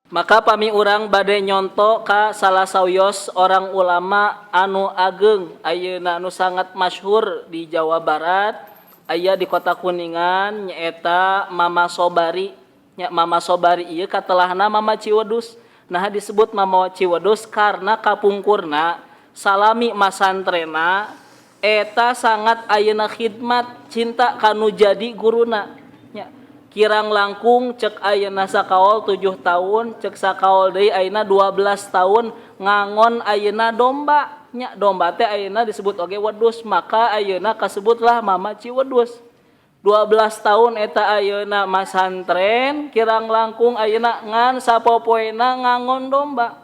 Maka pami urang bade nyonto ka salah sawios orang ulama anu ageng ayeuna anu sangat masyhur di Jawa Barat, aya di Kota Kuningan nyaeta Mama Sobari. Nya Mama Sobari ieu katelahna Mama Ciwedus. Nah disebut Mama Ciwedus karena kapungkurna salami masantrena eta sangat ayeuna khidmat cinta kanu jadi guruna. Nya kirang langkung cek ayeuna sakaol 7 tahun, cek sakaol deui ayeuna 12 tahun ngangon ayeuna domba. Nya domba teh ayeuna disebut oge wedus, maka ayeuna kasebutlah Mama Ciwedus. 12 tahun eta ayeuna masantren, kirang langkung ayeuna ngan sapopoena ngangon domba.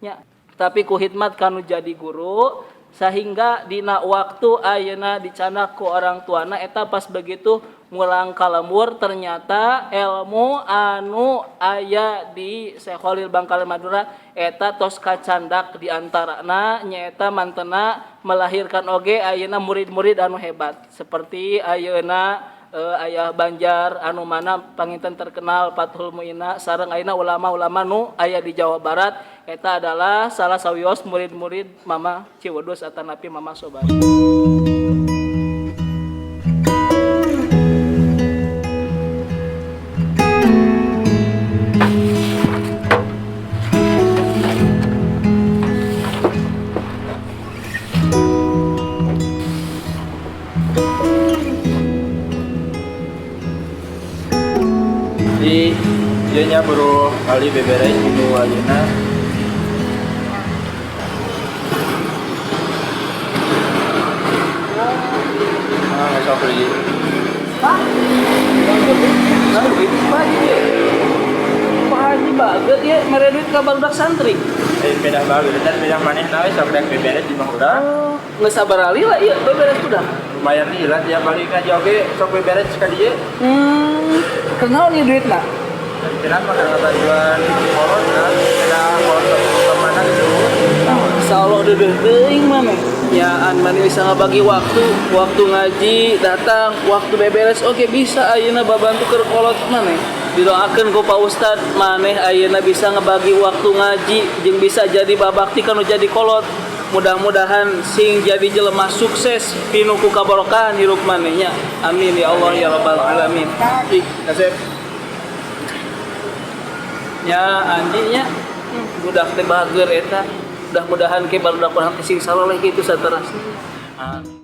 Nya, tapi ku khidmat kanu jadi guru sehingga dina waktu ayeuna dicanak ku orang tuana eta pas begitu mulang kalembur ternyata ilmu anu aya di Syekh Khalil Bangkalan Madura eta tos kacandak di antarana nyaeta mantena melahirkan oge ayeuna murid-murid anu hebat seperti ayeuna aya Banjar anu mana panginten terkenal Fathul Muina sareng ayeuna ulama-ulama nu aya di Jawa Barat eta adalah salah sawios murid-murid Mama Ciwedus atanapi Mama Sobari. Jadi dianya baru kali beberes itu ayeuna. Nggak beli. Pak, Haji baget ya mere duit ka barudak santri. Beda bagus dan beda maneh nawe sok rek beberes di mah urang. Geus sabarali lah ieu beberes sudah. Lumayan nih lah tiap balik ka oge sok beberes ka dieu. Kenal nih duitna. Kira mah karena tujuan kolot kan ada kolot ke mana gitu. Insyaallah deudeuh teuing maneh. Ya an maneh bisa ngabagi waktu ngaji datang, waktu beberes oke bisa ayeuna babantu keur kolot maneh. Didoakeun ku Pak Ustad maneh ayeuna bisa ngebagi waktu ngaji jeung bisa jadi babakti kanu jadi kolot. Mudah-mudahan sing jadi jelema sukses pinuku kabarokahan hirup manehnya. Amin ya Allah ya rabbal alamin. Kasep. Ya anjinya budak teh bahagia eta. Mudah-mudahan ke barudak urang sing saleh kitu saterusna.